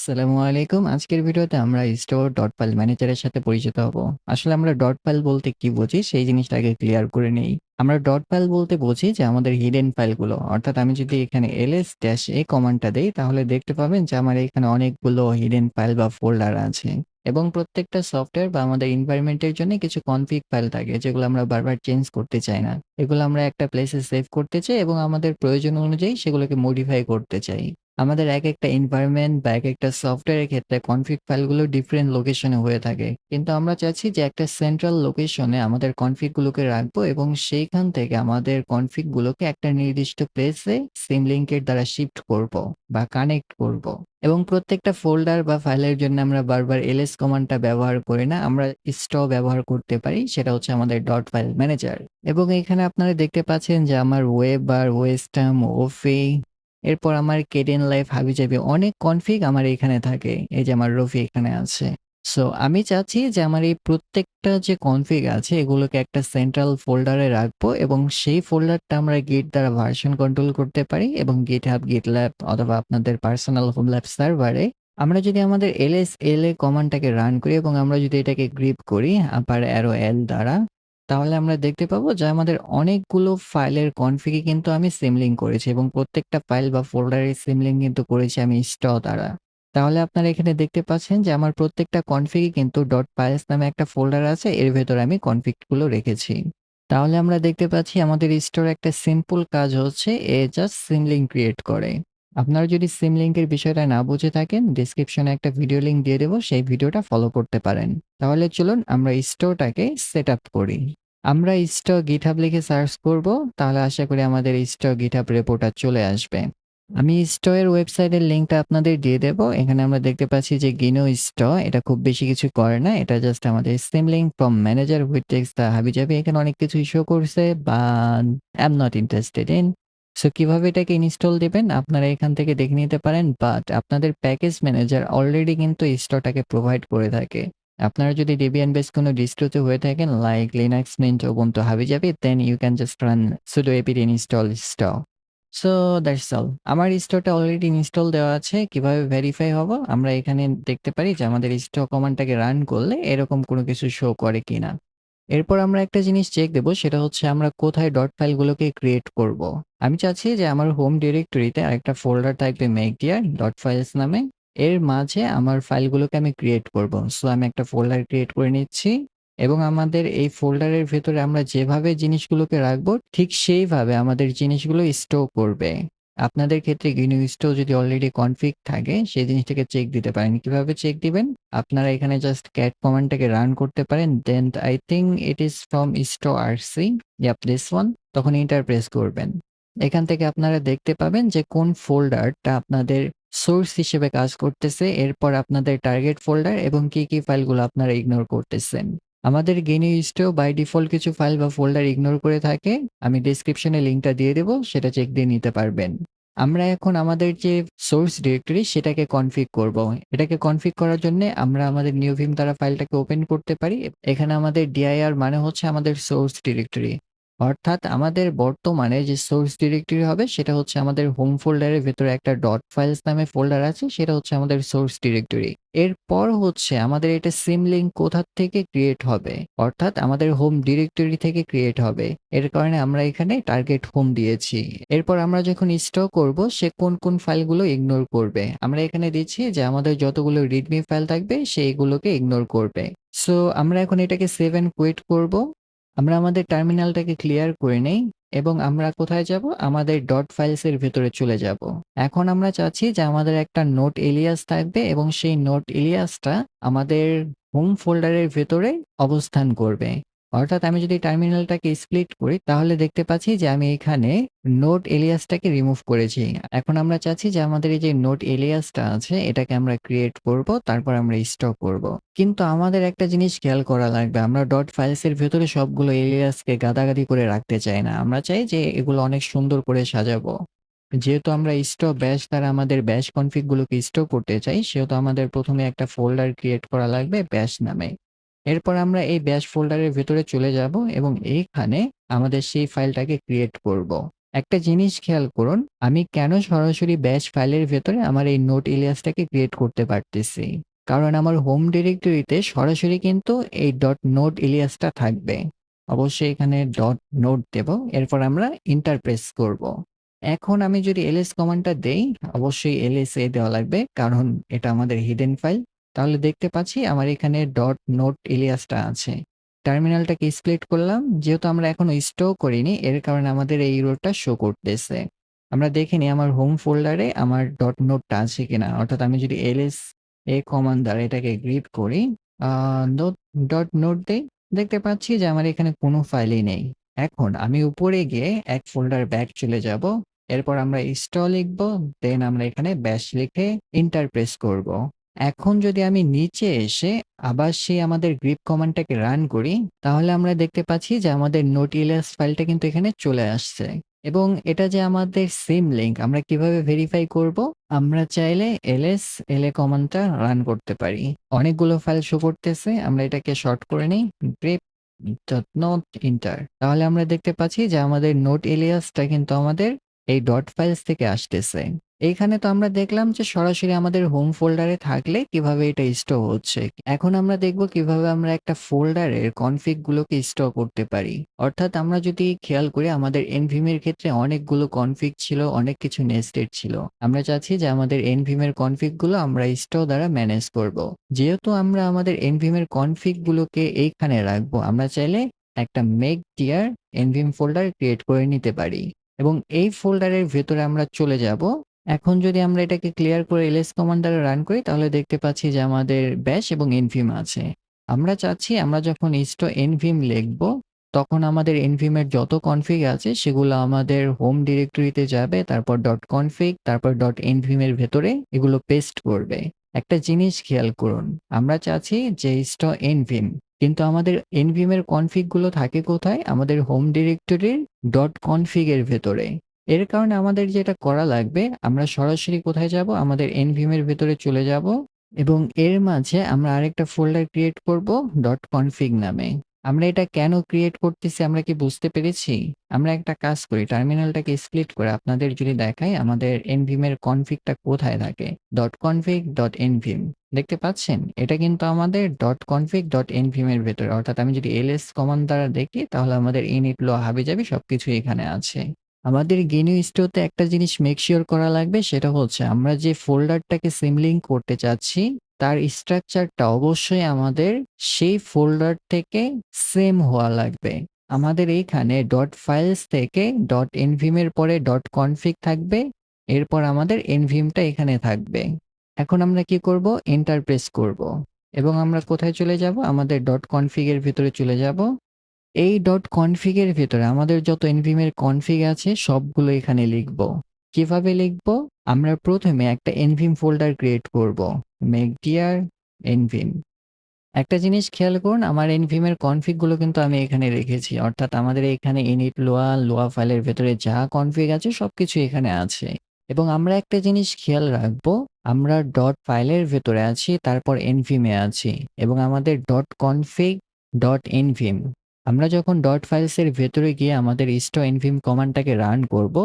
আসসালামু আলাইকুম। আজকের ভিডিওতে আমরা স্টোর ডট ফাইল ম্যানেজারের সাথে পরিচিত হব। আসলে আমরা ডট ফাইল বলতে কি বুঝি সেই জিনিসটা আগে ক্লিয়ার করে নেই। আমরা ডট ফাইল বলতে বুঝি যে আমাদের হিডেন ফাইলগুলো। অর্থাৎ আমি যদি এখানে ls-a কমান্ডটা দেই তাহলে দেখতে পাবেন যে আমার এখানে অনেকগুলো হিডেন ফাইল বা ফোল্ডার আছে। এবং প্রত্যেকটা সফটওয়্যার বা আমাদের এনভায়রনমেন্ট এর জন্য কিছু কনফিগ ফাইল থাকে যেগুলো আমরা বারবার চেঞ্জ করতে চাই না। এগুলো আমরা একটা প্লেসে সেভ করতে চাই এবং আমাদের প্রয়োজন অনুযায়ী সেগুলোকে মডিফাই করতে চাই। আমাদের একেকটা এনভায়রনমেন্ট বা একেকটা সফটওয়্যারের ক্ষেত্রে কনফিগ ফাইলগুলো ডিফারেন্ট লোকেশনে হয়ে থাকে। কিন্তু আমরা চাচ্ছি যে একটা সেন্ট্রাল লোকেশনে আমাদের কনফিগ গুলোকে রাখবো এবং সেইখান থেকে আমাদের কনফিগ গুলোকে একটা নির্দিষ্ট প্লেসে সিম লিঙ্কের দ্বারা শিফট করব বা কানেক্ট করব। এবং প্রত্যেকটা ফোল্ডার বা ফাইলের জন্য আমরা বারবার ls কমান্ডটা ব্যবহার করি না। আমরা ব্যবহার করতে পারি। সেটা হচ্ছে আমাদের ডট ফাইল ম্যানেজার। এবং এখানে আপনারা দেখতে পাচ্ছেন যে আমার ওয়েব আর ওয়েস্টাম, ওফি এরপর আমার Kdenlive, হাবিজাবি অনেক কনফিগ আমার এখানে থাকে। এই যে আমার রফি এখানে আছে। সো আমি চাচ্ছি যে আমার এই প্রত্যেকটা যে কনফিগ আছে এগুলোকে একটা সেন্ট্রাল ফোল্ডারে রাখবো এবং সেই ফোল্ডারটা আমরা Git দ্বারা ভার্সন কন্ট্রোল করতে পারি এবং GitHub, GitLab অথবা আপনাদের পার্সোনাল হোম ল্যাব সার্ভারে আমরা যদি আমাদের ls-la কমান্ডটাকে রান করি এবং আমরা যদি এটাকে গ্রিপ করি আপার অ্যারো L দ্বারা তাহলে আমরা দেখতে পাবো যে আমাদের অনেকগুলো ফাইলের কনফিগই কিন্তু আমি সিমলিংক করেছি এবং প্রত্যেকটা ফাইল বা ফোল্ডারের সিমলিংক কিন্তু করেছি আমি দ্বারা। তাহলে আপনারা এখানে দেখতে পাচ্ছেন যে আমার প্রত্যেকটা কনফিগই কিন্তু .files নামে একটা ফোল্ডার আছে এর ভেতরে আমি কনফিগ গুলো রেখেছি। তাহলে আমরা দেখতে পাচ্ছি আমাদের স্টোর একটা সিম্পল কাজ হচ্ছে জাস্ট সিমলিংক ক্রিয়েট করে। আপনারা যদি সিমলিংকের বিষয়টা না বুঝে থাকেন ডেসক্রিপশনে একটা ভিডিও লিংক দিয়ে দেব সেই ভিডিওটা ফলো করতে পারেন। তাহলে চলুন আমরা স্টোরটাকে সেট আপ করি। আমরা GitHub লিখে সার্চ করব। তাহলে আশা করি আমাদের GitHub রেপোটা চলে আসবে। আমি এর ওয়েবসাইটের লিংকটা আপনাদের দিয়ে দেব। এখানে আমরা দেখতে পাচ্ছি যে Gino এটা খুব বেশি কিছু করে না। এটা জাস্ট আমাদের symlink from manager which takes the হাবিজাবি এখানে অনেক কিছুই শো করছে but I am not interested in. So কিভাবে এটাকে ইনস্টল দিবেন আপনারা এখান থেকে দেখে নিতে পারেন বাট আপনাদের প্যাকেজ ম্যানেজার অলরেডি কিন্তু স্টোরটাকে প্রোভাইড করে থাকে। আপনারা যদি Debian বেস কোনো ডিস্ট্রোতে হয়ে থাকেন লাইক Linux, Mint, Ubuntu, হাবিজাবি then you can just run sudo apt install store. So that's all. আমার স্টোরটা অলরেডি ইনস্টল দেওয়া আছে। কিভাবে ভেরিফাই হব? আমরা এখানে দেখতে পারি যে আমাদের কমান্ডটাকে রান করলে এরকম কোনো কিছু শো করে কিনা। এরপর আমরা একটা জিনিস চেক দেব সেটা হচ্ছে আমরা কোথায় ডট ফাইলগুলোকে ক্রিয়েট করব। আমি চাচ্ছি যে আমার হোম ডিরেক্টরিতে আরেকটা ফোল্ডার থাকবে make_dir.files নামে। এর মাঝে আমার ফাইলগুলোকে আমি ক্রিয়েট করব। সো আমি একটা ফোল্ডার ক্রিয়েট করে নিচ্ছি এবং আমাদের এই ফোল্ডারের ভেতরে আমরা যেভাবে জিনিসগুলোকে রাখবো ঠিক সেইভাবে আমাদের জিনিসগুলো স্টোর করবে। আপনাদের ক্ষেত্রে GNU যদি অলরেডি কনফিগ থাকে সেই জিনিসটাকে চেক দিতে পারেন। কিভাবে চেক দিবেন? আপনারা এখানে জাস্ট cat কমান্ডটাকে রান করতে পারেন। Then I think it is from rc yup this one তখন এন্টার প্রেস করবেন। এখান থেকে আপনারা দেখতে পাবেন যে কোন ফোল্ডারটা আপনাদের সোর্স হিসেবে কাজ করতেছে। এরপর আপনাদের টার্গেট ফোল্ডার এবং কি ফাইলগুলো আপনারা ইগনোর করতেছেন। আমাদের GNU বাই ডিফল্ট কিছু ফাইল বা ফোল্ডার ইগনোর করে থাকে। আমি ডেসক্রিপশনে লিংকটা দিয়ে দেব সেটা চেক দিয়ে নিতে পারবেন। আমরা এখন আমাদের যে সোর্স ডিরেক্টরি সেটাকে কনফিগ করব। এটাকে কনফিগ করার জন্যে আমরা আমাদের নিউ ভিম দ্বারা ফাইলটাকে ওপেন করতে পারি। এখানে আমাদের dir মানে হচ্ছে আমাদের সোর্স ডিরেক্টরি। অর্থাৎ আমাদের বর্তমানে যে সোর্স ডিরেক্টরি হবে সেটা হচ্ছে আমাদের হোম ফোল্ডারের ভেতরে একটা .files নামে ফোল্ডার আছে সেটা হচ্ছে আমাদের সোর্স ডিরেক্টরি। এরপর হচ্ছে আমাদের এটা সিমলিংক কোথা থেকে ক্রিয়েট হবে অর্থাৎ আমাদের হোম ডিরেক্টরি থেকে ক্রিয়েট হবে। এর কারণে আমরা এখানে টার্গেট হোম দিয়েছি। এরপর আমরা যখন স্টক করব সে কোন ফাইলগুলো ইগনোর করবে। আমরা এখানে দিচ্ছি যে আমাদের যতগুলো রিডমি ফাইল থাকবে সেইগুলোকে ইগনোর করবে। সো আমরা এখন এটাকে সেভ এন্ড কুইট করব। আমরা আমাদের টার্মিনালটাকে ক্লিয়ার করে নেই এবং আমরা কোথায় যাব? আমাদের .files এর ভেতরে চলে যাব। এখন আমরা চাচ্ছি যে আমাদের একটা নোট এলিয়াস থাকবে এবং সেই নোট এলিয়াসটা আমাদের হোম ফোল্ডারের ভেতরে অবস্থান করবে। অর্থাৎ আমি যদি টার্মিনালটাকে স্প্লিট করি তাহলে দেখতে পাচ্ছি যে আমি এখানে নোট এলিয়াসটাকে রিমুভ করেছি। এখন আমরা চাচ্ছি যে আমাদের এই যে নোট এলিয়াসটা আছে এটাকে আমরা ক্রিয়েট করব তারপর আমরা স্টক করব। কিন্তু আমাদের একটা জিনিস খেয়াল করা লাগবে। আমরা .files এর ভেতরে সবগুলো এলিয়াসকে গাদাগাদি করে রাখতে চাই না। আমরা চাই যে এগুলো অনেক সুন্দর করে সাজাবো। যেহেতু আমরা ব্যাশ দ্বারা আমাদের ব্যাশ কনফিগ গুলোকে স্টোর করতে চাই সেহেতু আমাদের প্রথমে একটা ফোল্ডার ক্রিয়েট করা লাগবে ব্যাশ নামে। এরপর আমরা এই ব্যাশ ফোল্ডারের ভেতরে চলে যাব এবং এইখানে আমাদের সেই ফাইলটাকে ক্রিয়েট করব। একটা জিনিস খেয়াল করুন, আমি কেন সরাসরি ব্যাশ ফাইলের ভেতরে আমার এই নোট এলিয়াসটাকে ক্রিয়েট করতে পারতেছি। কারণ আমার হোম ডিরেক্টরিতে সরাসরি কিন্তু এই ডট নোট এলিয়াসটা থাকবে। অবশ্যই এখানে ডট নোট দেব। এরপর আমরা এন্টার প্রেস করব। এখন আমি যদি এলএস কমান্ডটা দেই, অবশ্যই এলএসএ দেওয়া লাগবে কারণ এটা আমাদের হিডেন ফাইল। তাহলে দেখতে পাচ্ছি আমার এখানে ডট নোট এলিয়াসটা আছে। টার্মিনালটাকে স্প্লিট করলাম। যেহেতু আমরা এখনো স্টোর করিনি, এর কারণে আমাদের এই এররটা শো করতেছে। আমরা দেখে নিই আমার হোম ফোল্ডারে আমার ডট নোটটা আছে কিনা। অর্থাৎ আমি যদি এলএস কমান্ড দ্বারা এটাকে গ্রিপ করি, আ নোট ডট নোট দেই, দেখতে পাচ্ছি যে আমার এখানে কোনো ফাইলই নেই। এখন আমি উপরে গিয়ে এক ফোল্ডার ব্যাক চলে যাব। এরপর আমরা install লিখব, দেন আমরা এখানে ব্যাশ লিখে এন্টার প্রেস করব। এখন যদি আমি নিচে এসে আবার সেই আমাদের গ্রিপ কমান্ডটাকে রান করি, তাহলে আমরা দেখতে পাচ্ছি যে আমাদের নোট.ls ফাইলটা কিন্তু এখানে চলে আসছে। এবং এটা যে আমাদের সিম লিঙ্ক আমরা কিভাবে ভেরিফাই করব? আমরা চাইলে ls কমান্ডটা রান করতে পারি। অনেকগুলো ফাইল শো করতেছে। আমরা এটাকে শর্ট করে নিই। grep.not enter। তাহলে আমরা দেখতে পাচ্ছি যে আমাদের নোট এলিয়াসটা কিন্তু আমাদের এই ডট ফাইলস থেকে আসতেছে। এইখানে তো আমরা দেখলাম যে সরাসরি আমাদের হোম ফোল্ডারে থাকলে কিভাবে এটা স্টোর হচ্ছে। এখন আমরা দেখব কিভাবে আমরা একটা ফোল্ডারের কনফিগ গুলোকে স্টোর করতে পারি। অর্থাৎ আমরা যদি খেয়াল করি আমাদের nvim এর ক্ষেত্রে অনেকগুলো কনফিগ ছিল, অনেক কিছু নেস্টেড ছিল। আমরা চাচ্ছি যে আমাদের nvim এর কনফিগ গুলো আমরা স্টোর দ্বারা ম্যানেজ করব। যেহেতু আমরা আমাদের nvim এর কনফিগ গুলোকে এইখানে রাখবো, আমরা চাইলে একটা make dir nvim folder create করে নিতে পারি। এবং এই ফোল্ডারের ভেতরে আমরা চলে যাব। এখন যদি আমরা এটাকে ক্লিয়ার করে ls কমান্ড দ্বারা রান করি, তাহলে দেখতে পাচ্ছি যে আমাদের ব্যাশ এবং nvim আছে। আমরা চাচ্ছি আমরা যখন ইনস্টো nvim লিখব, তখন আমাদের nvim এর যত কনফিগ আছে সেগুলো আমাদের হোম ডিরেক্টরিতে যাবে, তারপর ডট কনফিগ, তারপর ডট nvim এর ভেতরে এগুলো পেস্ট করবে। একটা জিনিস খেয়াল করুন, আমরা চাচ্ছি যে ইনস্টো nvim, কিন্তু আমাদের nvim এর কনফিগ গুলো থাকে কোথায়? আমাদের হোম ডিরেক্টরির ডট কনফিগ এর ভেতরে। এর কারণে আমাদের যেটা করা লাগবে, আমরা সরাসরি কোথায় যাব? আমাদের nvim এর ভেতরে চলে যাব এবং এর মাঝে আমরা আরেকটা ফোল্ডার ক্রিয়েট করব .config নামে। আমরা এটা কেন ক্রিয়েট করতেছি আমরা কি বুঝতে পেরেছি? আমরা একটা কাজ করি, টার্মিনালটাকে স্প্লিট করে আপনাদের যদি দেখাই আমাদের nvim এর কনফিগটা কোথায় থাকে? .config.nvim দেখতে পাচ্ছেন? এটা কিন্তু আমাদের .config.nvim এর ভেতরে। অর্থাৎ আমি যদি ls কমান্ড দ্বারা দেখি তাহলে আমাদের init লো হাবিজাবি সবকিছুই এখানে আছে। আমাদের GNU স্টোরতে একটা জিনিস মেক সিওর করা লাগবে, সেটা হচ্ছে আমরা যে ফোল্ডারটাকে সিমলিংক করতে চাচ্ছি তার স্ট্রাকচারটা অবশ্যই আমাদের সেই ফোল্ডার থেকে সেম হওয়া লাগবে। আমাদের এইখানে ডট ফাইলস থেকে ডট nvim এর পরে ডট কনফিগ থাকবে, এরপর আমাদের nvimটা এখানে থাকবে। এখন আমরা কি করব? এন্টার প্রেস করব এবং আমরা কোথায় চলে যাব? আমাদের ডট কনফিগ এর ভিতরে চলে যাব। এই ডট কনফিগ এর ভেতরে আমাদের যত nvim এর কনফিগ আছে সবগুলো এখানে লিখব। কিভাবে লিখব? আমরা প্রথমে একটা nvim ফোল্ডার ক্রিয়েট করব। make dir nvim। একটা জিনিস খেয়াল করুন, আমার nvim এর কনফিগ গুলো কিন্তু আমি এখানে রেখেছি। অর্থাৎ আমাদের এখানে init লোয়া ফাইলের ভেতরে যা কনফিগ আছে সবকিছু এখানে আছে। এবং আমরা একটা জিনিস খেয়াল রাখবো, আমরা ডট ফাইলের ভেতরে আছি, তারপর nvim এ আছি এবং আমাদের ডট কনফিগ ডট nvim। আমরা যখন ডট ফাইলস এর ভেতরে গিয়ে আমাদের ইনস্টো nvim কমান্ডটাকে রান করব,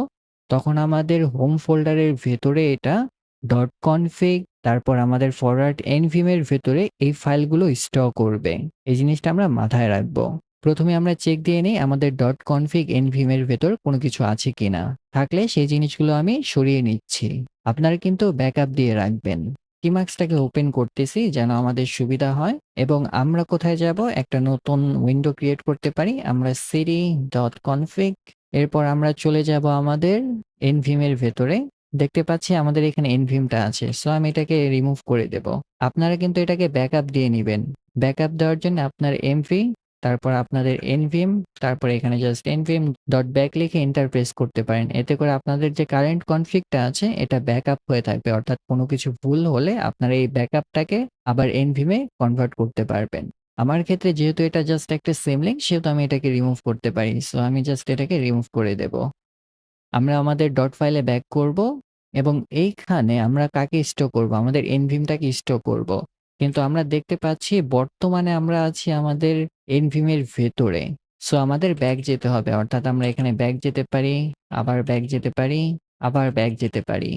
তখন আমাদের হোম ফোল্ডারের ভেতরে এটা ডট কনফিগ, তারপর আমাদের ফরওয়ার্ড nvim এর ভেতরে এই ফাইলগুলো স্টোর করবে। এই জিনিসটা আমরা মাথায় রাখবো। প্রথমে আমরা চেক দিয়ে নেই আমাদের ডট কনফিগ nvim এর ভেতর কোনো কিছু আছে কিনা। থাকলে সেই জিনিসগুলো আমি সরিয়ে নিচ্ছি। আপনারা কিন্তু ব্যাকআপ দিয়ে রাখবেন। Emacsটাকে ওপেন করতেছি যেন আমাদের সুবিধা হয় এবং আমরা কোথায় যাব? একটা নতুন উইন্ডো ক্রিয়েট করতে পারি। আমরা cd.config, এরপর আমরা চলে যাব আমাদের nvim এর ভেতরে। দেখতে পাচ্ছি আমাদের এখানে nvimটা আছে। সো আমি এটাকে রিমুভ করে দেব। আপনারা কিন্তু এটাকে ব্যাকআপ দিয়ে নিবেন। ব্যাকআপ দেওয়ার জন্য আপনার mv, তারপর আপনাদের nvim, তারপর এখানে জাস্ট nvim.back লিখে এন্টার প্রেস করতে পারেন। এতে করে আপনাদের যে কারেন্ট কনফিগটা আছে এটা ব্যাকআপ হয়ে থাকবে। অর্থাৎ কোনো কিছু ভুল হলে আপনারা এই ব্যাকআপটাকে আবার nvim এ কনভার্ট করতে পারবেন। আমার ক্ষেত্রে যেহেতু এটা জাস্ট একটা সিমলিংক, সেহেতু আমি এটাকে রিমুভ করতে পারি। সো আমি জাস্ট এটাকে রিমুভ করে দেব। আমরা আমাদের ডট ফাইলে ব্যাক করব এবং এইখানে আমরা কাকে স্টোর করব? আমাদের nvimটাকে স্টোর করব। কিন্তু আমরা দেখতে পাচ্ছি বর্তমানে আমরা আছি আমাদের nvim এর ভেতরে। সো আমাদের ব্যাক যেতে হবে। অর্থাৎ আমরা এখানে ব্যাক যেতে পারি, আবার ব্যাক যেতে পারি, আবার ব্যাক যেতে পারি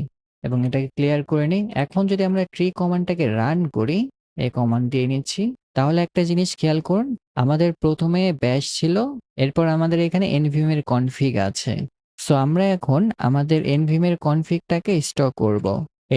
এবং এটাকে ক্লিয়ার করে নিই। এখন যদি আমরা ট্রি কমান্ডটাকে রান করি, এই কমান্ড দিয়ে নিচ্ছি। তাহলে একটা জিনিস খেয়াল করুন, আমাদের ১ম এ ব্যাশ ছিল, এরপর আমাদের এখানে nvim এর কনফিগ আছে। সো আমরা এখন আমাদের nvim এর কনফিগটাকে স্টক করব।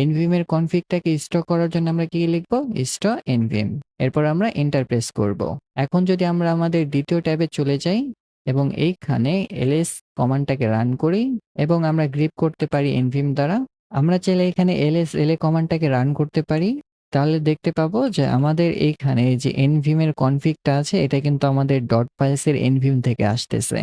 nvim এর কনফিগটাকে স্টক করার জন্য আমরা কি লিখব? Stock nvim। এরপর আমরা এন্টার প্রেস করব। এখন যদি আমরা আমাদের দ্বিতীয় ট্যাবে চলে যাই এবং এইখানে ls কমান্ডটাকে রান করি এবং আমরা গ্রিপ করতে পারি nvim দ্বারা। আমরা চাইলে এখানে ls কমান্ডটাকে রান করতে পারি। তাহলে দেখতে পাবো যে আমাদের এইখানে যে nvim এর কনফিগটা আছে এটা কিন্তু আমাদের ডট ফাইলস এর nvim থেকে আসতেছে।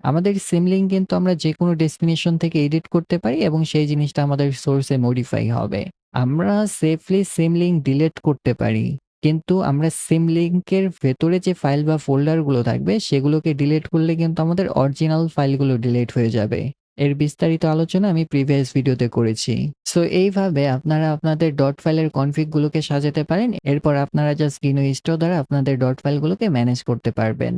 আমাদের সিমলিঙ্ক কিন্তু আমরা যেকোনো ডেস্টিনেশন থেকে এডিট করতে পারি এবং সেই জিনিসটা আমাদের সোর্সে মডিফাই হবে। আমরা সেফলি সিমলিঙ্ক ডিলিট করতে পারি। কিন্তু আমরা সিমলিংকের ভেতরে যে ফাইল বা ফোল্ডারগুলো থাকবে সেগুলোকে ডিলিট করলে কিন্তু আমাদের অরিজিনাল ফাইলগুলো ডিলিট হয়ে যাবে। এর বিস্তারিত আলোচনা আমি প্রিভিয়াস ভিডিওতে করেছি। সো এইভাবে আপনারা আপনাদের ডট ফাইলের কনফিগগুলোকে সাজাতে পারেন। এরপর আপনারা জাস্ট GNU Install দ্বারা আপনাদের ডট ফাইলগুলোকে ম্যানেজ করতে পারবেন।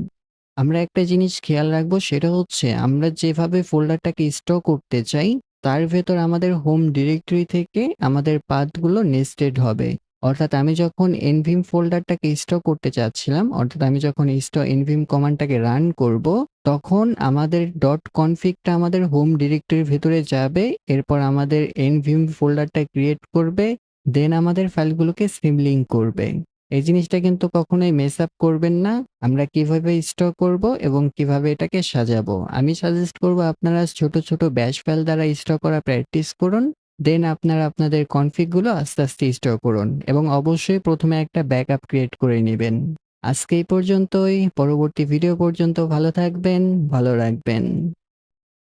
আমরা একটা জিনিস খেয়াল রাখবো সেটা হচ্ছে আমরা যেভাবে ফোল্ডারটাকে স্টোর করতে চাই তার ভেতর আমাদের হোম ডিরেক্টরি থেকে আমাদের পাথগুলো নেস্টেড হবে। অর্থাৎ আমি যখন nvim ফোল্ডারটাকে স্টোর করতে চাচ্ছিলাম, অর্থাৎ আমি যখন স্টোর nvim কমান্ডটাকে রান করব, তখন আমাদের ডট কনফিগটা আমাদের হোম ডিরেক্টরির ভেতরে যাবে। এরপর আমাদের nvim ফোল্ডারটা ক্রিয়েট করবে, দেন আমাদের ফাইলগুলোকে সিমলিংক করবে। এই জিনিসটা কিন্তু কখনোই মেস আপ করবেন না। আমরা কিভাবে স্টোর করব এবং কিভাবে এটাকে সাজাবো। আমি সাজেস্ট করব আপনারা ছোট, ছোট ব্যাশ ফাইল দ্বারা স্টোর করা প্র্যাকটিস করুন। দেন আপনারা আপনাদের কনফিগ গুলো আস্তে, আস্তে স্টোর করুন এবং অবশ্যই ১ম এ একটা ব্যাকআপ ক্রিয়েট করে নিবেন। আজকে এই পর্যন্তই। পরবর্তী ভিডিও পর্যন্ত ভালো থাকবেন, ভালো রাখবেন।